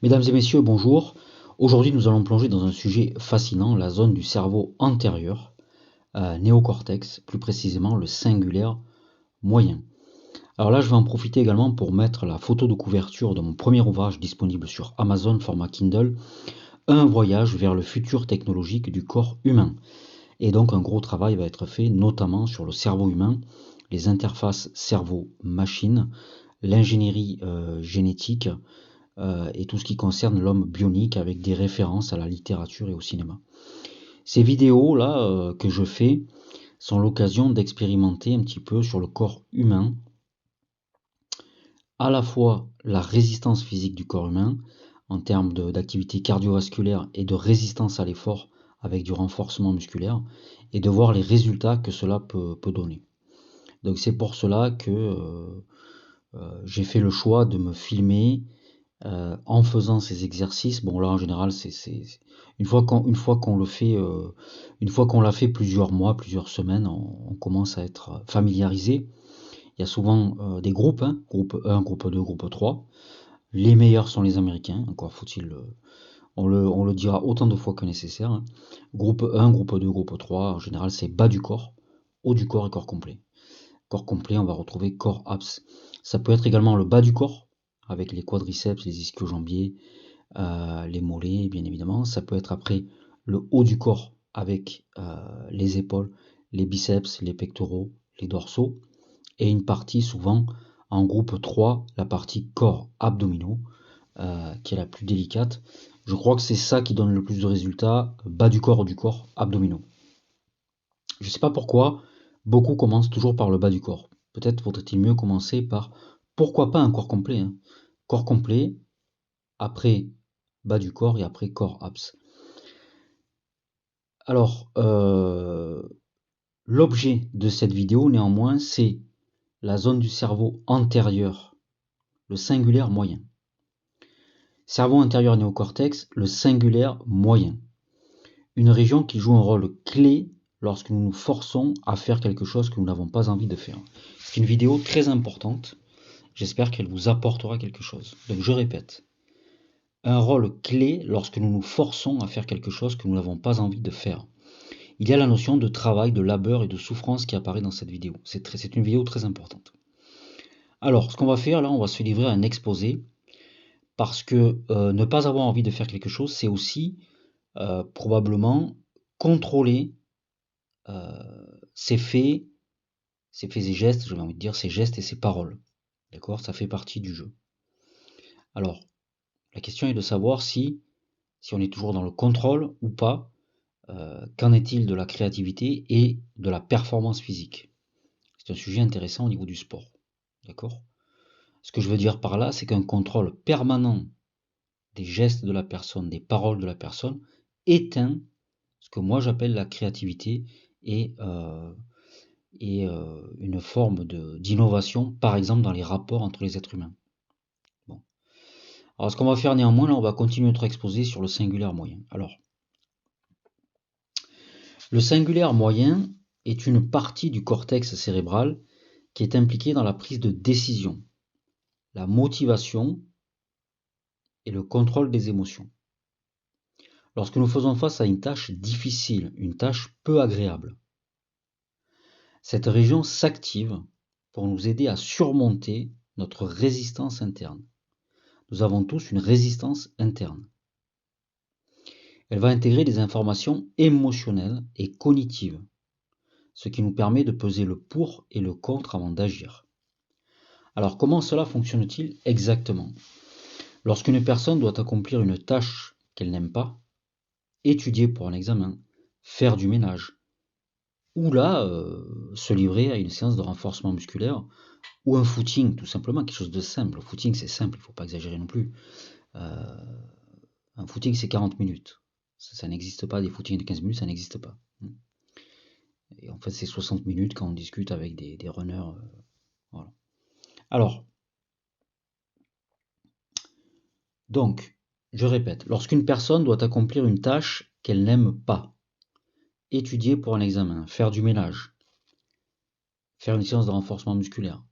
Mesdames et messieurs, bonjour. Aujourd'hui, nous allons plonger dans un sujet fascinant, la zone du cerveau antérieur, néocortex, plus précisément le singulaire moyen. Alors là, je vais en profiter également pour mettre la photo de couverture de mon premier ouvrage disponible sur Amazon, format Kindle, Un voyage vers le futur technologique du corps humain. Et donc un gros travail va être fait, notamment sur le cerveau humain, les interfaces cerveau-machine, l'ingénierie génétique, et tout ce qui concerne l'homme bionique avec des références à la littérature et au cinéma. Ces vidéos-là que je fais sont l'occasion d'expérimenter un petit peu sur le corps humain, à la fois la résistance physique du corps humain en termes d'activité cardiovasculaire et de résistance à l'effort avec du renforcement musculaire, et de voir les résultats que cela peut donner. Donc c'est pour cela que j'ai fait le choix de me filmer en faisant ces exercices. Bon là en général c'est une fois qu'on le fait, une fois qu'on l'a fait plusieurs mois, plusieurs semaines, on commence à être familiarisé. Il y a souvent des groupes, hein, groupe 1, groupe 2, groupe 3. Les meilleurs sont les Américains, encore faut-il, on le dira autant de fois que nécessaire, hein. Groupe 1, groupe 2, groupe 3, en général c'est bas du corps, haut du corps et corps complet. Corps complet, on va retrouver corps abs. Ça peut être également le bas du corps, avec les quadriceps, les ischio-jambiers, les mollets, bien évidemment. Ça peut être après le haut du corps avec les épaules, les biceps, les pectoraux, les dorsaux. Et une partie souvent en groupe 3, la partie corps abdominaux, qui est la plus délicate. Je crois que c'est ça qui donne le plus de résultats, bas du corps, haut du corps, abdominaux. Je ne sais pas pourquoi, beaucoup commencent toujours par le bas du corps. Peut-être faudrait-il mieux commencer par, pourquoi pas un corps complet, hein. Corps complet, après bas du corps et après corps abs. Alors, l'objet de cette vidéo, néanmoins, c'est la zone du cerveau antérieur, le singulaire moyen. Cerveau antérieur néocortex, le singulaire moyen. Une région qui joue un rôle clé lorsque nous nous forçons à faire quelque chose que nous n'avons pas envie de faire. C'est une vidéo très importante. J'espère qu'elle vous apportera quelque chose. Donc je répète, un rôle clé lorsque nous nous forçons à faire quelque chose que nous n'avons pas envie de faire. Il y a la notion de travail, de labeur et de souffrance qui apparaît dans cette vidéo. C'est une vidéo très importante. Alors, ce qu'on va faire là, on va se livrer à un exposé, parce que ne pas avoir envie de faire quelque chose, c'est aussi probablement contrôler ses faits et gestes, j'ai envie de dire ses gestes et ses paroles. D'accord? Ça fait partie du jeu. Alors, la question est de savoir si on est toujours dans le contrôle ou pas. Qu'en est-il de la créativité et de la performance physique? C'est un sujet intéressant au niveau du sport. D'accord? Ce que je veux dire par là, c'est qu'un contrôle permanent des gestes de la personne, des paroles de la personne, éteint ce que moi j'appelle la créativité et une forme d'innovation, par exemple dans les rapports entre les êtres humains. Bon. Alors ce qu'on va faire néanmoins, là on va continuer notre exposé sur le singulaire moyen. Alors, le singulaire moyen est une partie du cortex cérébral qui est impliquée dans la prise de décision, la motivation et le contrôle des émotions. Lorsque nous faisons face à une tâche difficile, une tâche peu agréable, cette région s'active pour nous aider à surmonter notre résistance interne. Nous avons tous une résistance interne. Elle va intégrer des informations émotionnelles et cognitives, ce qui nous permet de peser le pour et le contre avant d'agir. Alors comment cela fonctionne-t-il exactement? Lorsqu'une personne doit accomplir une tâche qu'elle n'aime pas, étudier pour un examen, faire du ménage, ou là, se livrer à une séance de renforcement musculaire, ou un footing, tout simplement, quelque chose de simple. Le footing, c'est simple, il ne faut pas exagérer non plus. Un footing, c'est 40 minutes. Ça n'existe pas, des footings de 15 minutes, ça n'existe pas. Et en fait, c'est 60 minutes quand on discute avec des runners. Voilà. Alors, donc, je répète, lorsqu'une personne doit accomplir une tâche qu'elle n'aime pas, étudier pour un examen, faire du ménage, faire une séance de renforcement musculaire,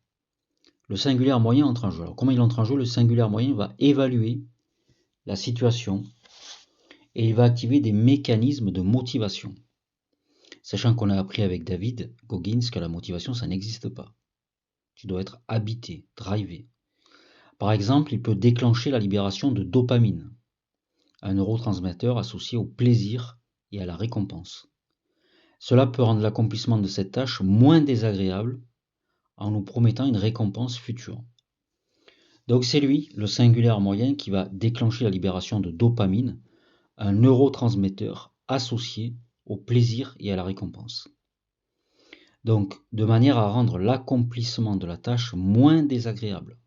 le singulaire moyen entre en jeu. Alors, comment il entre en jeu? Le singulaire moyen va évaluer la situation et il va activer des mécanismes de motivation. Sachant qu'on a appris avec David Goggins que la motivation, ça n'existe pas. Tu dois être habité, drivé. Par exemple, il peut déclencher la libération de dopamine, un neurotransmetteur associé au plaisir et à la récompense. Cela peut rendre l'accomplissement de cette tâche moins désagréable en nous promettant une récompense future. Donc c'est lui, le singulaire moyen, qui va déclencher la libération de dopamine, un neurotransmetteur associé au plaisir et à la récompense. Donc de manière à rendre l'accomplissement de la tâche moins désagréable.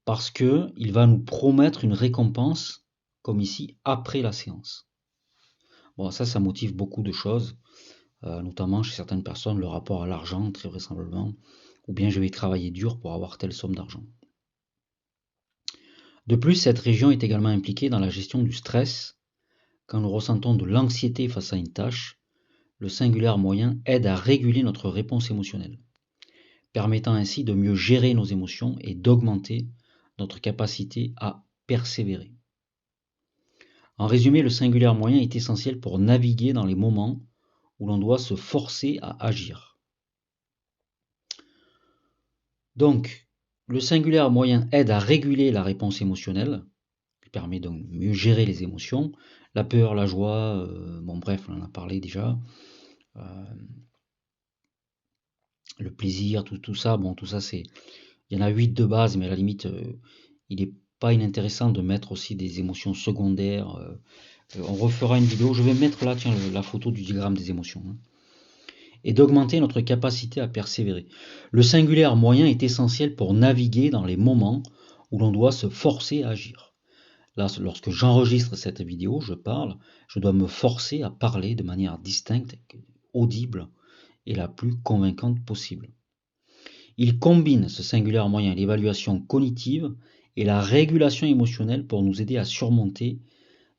Parce qu'il va nous promettre une récompense, comme ici, après la séance. Bon, ça motive beaucoup de choses, notamment chez certaines personnes, le rapport à l'argent, très vraisemblablement, ou bien je vais travailler dur pour avoir telle somme d'argent. De plus, cette région est également impliquée dans la gestion du stress. Quand nous ressentons de l'anxiété face à une tâche, le singulaire moyen aide à réguler notre réponse émotionnelle, permettant ainsi de mieux gérer nos émotions et d'augmenter notre capacité à persévérer. En résumé, le singulaire moyen est essentiel pour naviguer dans les moments où l'on doit se forcer à agir. Donc, le singulaire moyen aide à réguler la réponse émotionnelle, qui permet donc de mieux gérer les émotions, la peur, la joie, bon bref, on en a parlé déjà, le plaisir, tout ça, bon tout ça c'est, il y en a 8 de base, mais à la limite, il n'est pas inintéressant de mettre aussi des émotions secondaires. On refera une vidéo, je vais mettre là, tiens, la photo du diagramme des émotions. Et d'augmenter notre capacité à persévérer. Le singulaire moyen est essentiel pour naviguer dans les moments où l'on doit se forcer à agir. Là, lorsque j'enregistre cette vidéo, je dois me forcer à parler de manière distincte, audible et la plus convaincante possible. Il combine, ce singulaire moyen, l'évaluation cognitive et la régulation émotionnelle pour nous aider à surmonter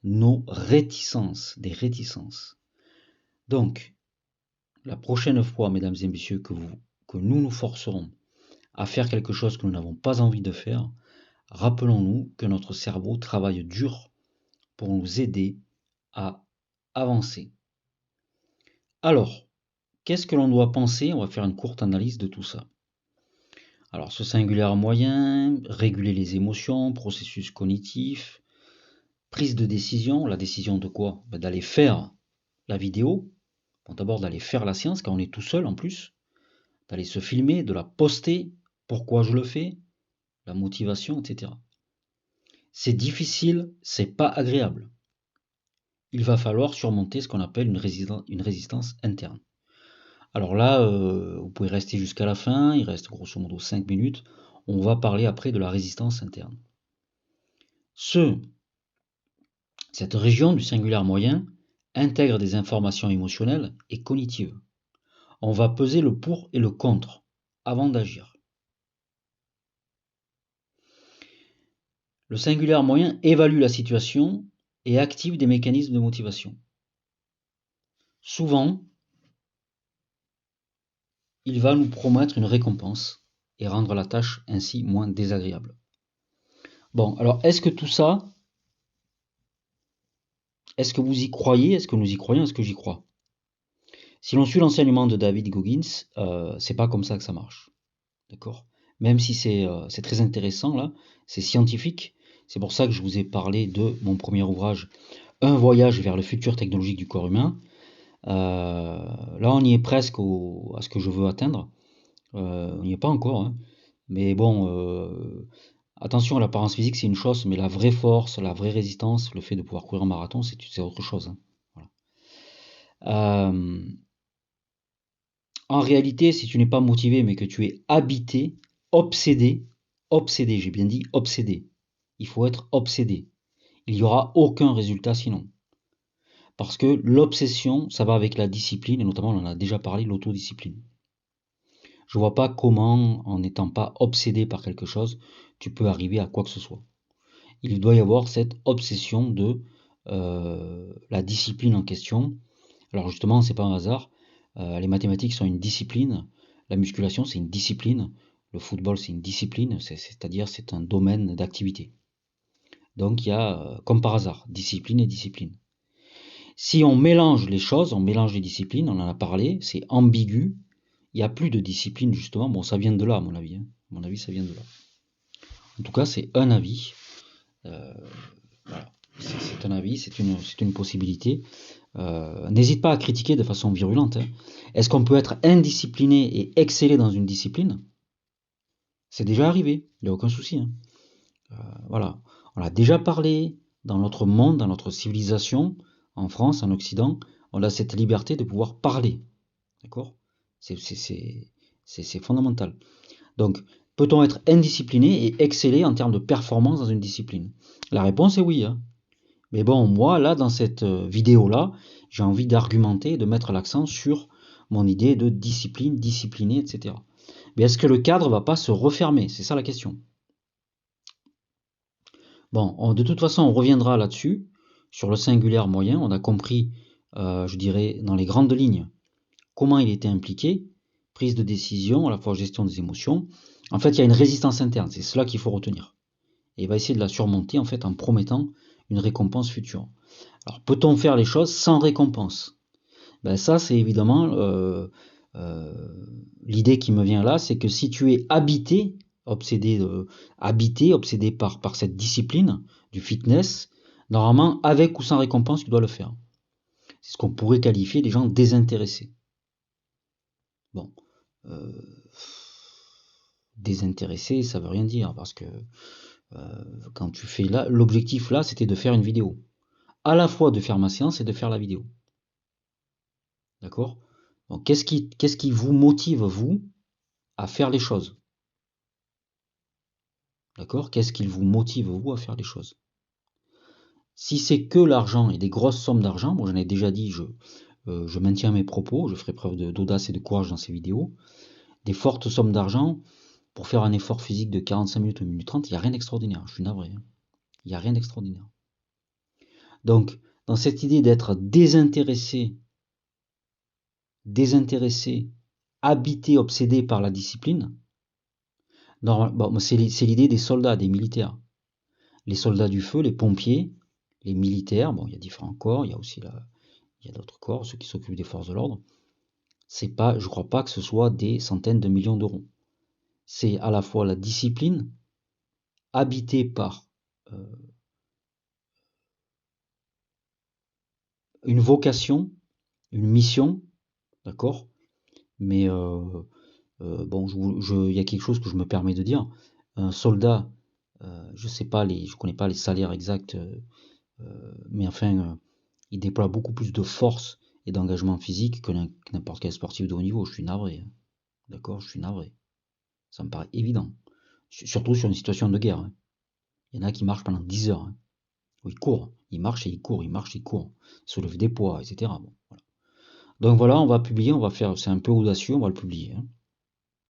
nos réticences, des réticences. Donc, la prochaine fois, mesdames et messieurs, que nous nous forcerons à faire quelque chose que nous n'avons pas envie de faire, rappelons-nous que notre cerveau travaille dur pour nous aider à avancer. Alors, qu'est-ce que l'on doit penser? On va faire une courte analyse de tout ça. Alors, ce singulaire moyen, réguler les émotions, processus cognitif, prise de décision. La décision de quoi? D'aller faire la vidéo. Bon, d'abord d'aller faire la séance, quand on est tout seul en plus. D'aller se filmer, de la poster. Pourquoi je le fais? La motivation, etc. C'est difficile, c'est pas agréable. Il va falloir surmonter ce qu'on appelle une résistance interne. Alors là, vous pouvez rester jusqu'à la fin, il reste grosso modo 5 minutes. On va parler après de la résistance interne. Cette région du singulaire moyen intègre des informations émotionnelles et cognitives. On va peser le pour et le contre avant d'agir. Le singulaire moyen évalue la situation et active des mécanismes de motivation. Souvent, il va nous promettre une récompense et rendre la tâche ainsi moins désagréable. Bon, alors est-ce que tout ça, est-ce que vous y croyez? Est-ce que nous y croyons? Est-ce que j'y crois? Si l'on suit l'enseignement de David Goggins, c'est pas comme ça que ça marche. D'accord? Même si c'est très intéressant là, c'est scientifique. C'est pour ça que je vous ai parlé de mon premier ouvrage, Un voyage vers le futur technologique du corps humain. Là, on y est presque à ce que je veux atteindre. On n'y est pas encore, hein. Mais bon, attention, l'apparence physique, c'est une chose, mais la vraie force, la vraie résistance, le fait de pouvoir courir un marathon, c'est autre chose, hein. Voilà. En réalité, si tu n'es pas motivé, mais que tu es habité, obsédé, j'ai bien dit obsédé. Il faut être obsédé. Il n'y aura aucun résultat sinon. Parce que l'obsession, ça va avec la discipline, et notamment on en a déjà parlé, l'autodiscipline. Je vois pas comment, en n'étant pas obsédé par quelque chose, tu peux arriver à quoi que ce soit. Il doit y avoir cette obsession de la discipline en question. Alors justement, c'est pas un hasard. Les mathématiques sont une discipline, la musculation c'est une discipline, le football c'est une discipline, c'est-à-dire c'est un domaine d'activité. Donc il y a, comme par hasard, discipline et discipline. Si on mélange les choses, on mélange les disciplines, on en a parlé, c'est ambigu, il n'y a plus de discipline justement. Bon, ça vient de là, à mon avis, hein. À mon avis, ça vient de là. En tout cas, c'est un avis. Voilà. C'est un avis, c'est une possibilité. N'hésite pas à critiquer de façon virulente, hein. Est-ce qu'on peut être indiscipliné et exceller dans une discipline? C'est déjà arrivé, il n'y a aucun souci, hein. Voilà. On a déjà parlé dans notre monde, dans notre civilisation, en France, en Occident, on a cette liberté de pouvoir parler. D'accord? C'est fondamental. Donc, peut-on être indiscipliné et exceller en termes de performance dans une discipline? La réponse est oui, hein. Mais bon, moi, là, dans cette vidéo-là, j'ai envie d'argumenter, de mettre l'accent sur mon idée de discipline, discipliné, etc. Mais est-ce que le cadre va pas se refermer? C'est ça la question. Bon, de toute façon, on reviendra là-dessus, sur le singulier moyen. On a compris, je dirais, dans les grandes lignes, comment il était impliqué, prise de décision, à la fois gestion des émotions. En fait, il y a une résistance interne, c'est cela qu'il faut retenir. Et il va essayer de la surmonter, en fait, en promettant une récompense future. Alors, peut-on faire les choses sans récompense? Ben ça, c'est évidemment l'idée qui me vient là, c'est que si tu es obsédé par cette discipline du fitness, normalement, avec ou sans récompense, tu dois le faire. C'est ce qu'on pourrait qualifier des gens désintéressés. Bon, euh, désintéressé, ça veut rien dire, parce que quand tu fais là, l'objectif là, c'était de faire une vidéo. À la fois de faire ma séance et de faire la vidéo. D'accord? Donc, qu'est-ce qui vous motive, vous, à faire les choses? D'accord? Qu'est-ce qui vous motive, vous, à faire les choses? Si c'est que l'argent et des grosses sommes d'argent, moi j'en ai déjà dit, je maintiens mes propos, je ferai preuve d'audace et de courage dans ces vidéos, des fortes sommes d'argent, pour faire un effort physique de 45 minutes ou 1 minute 30, il n'y a rien d'extraordinaire, je suis navré, hein. Il n'y a rien d'extraordinaire. Donc, dans cette idée d'être désintéressé, habité, obsédé par la discipline, bon, c'est l'idée des soldats, des militaires. Les soldats du feu, les pompiers, les militaires, bon, il y a différents corps, il y a aussi il y a d'autres corps, ceux qui s'occupent des forces de l'ordre. C'est pas, je crois pas que ce soit des centaines de millions d'euros. C'est à la fois la discipline, habitée par une vocation, une mission, d'accord? Mais bon, il y a quelque chose que je me permets de dire. Un soldat, je connais pas les salaires exacts, mais enfin, il déploie beaucoup plus de force et d'engagement physique que n'importe quel sportif de haut niveau. Je suis navré, hein. D'accord, je suis navré. Ça me paraît évident. Surtout sur une situation de guerre, hein. Il y en a qui marchent pendant 10 heures, hein. Où ils courent, ils marchent et ils courent, ils marchent et ils courent, ils soulèvent des poids, etc. Bon, voilà. Donc voilà, on va publier, c'est un peu audacieux, on va le publier, hein.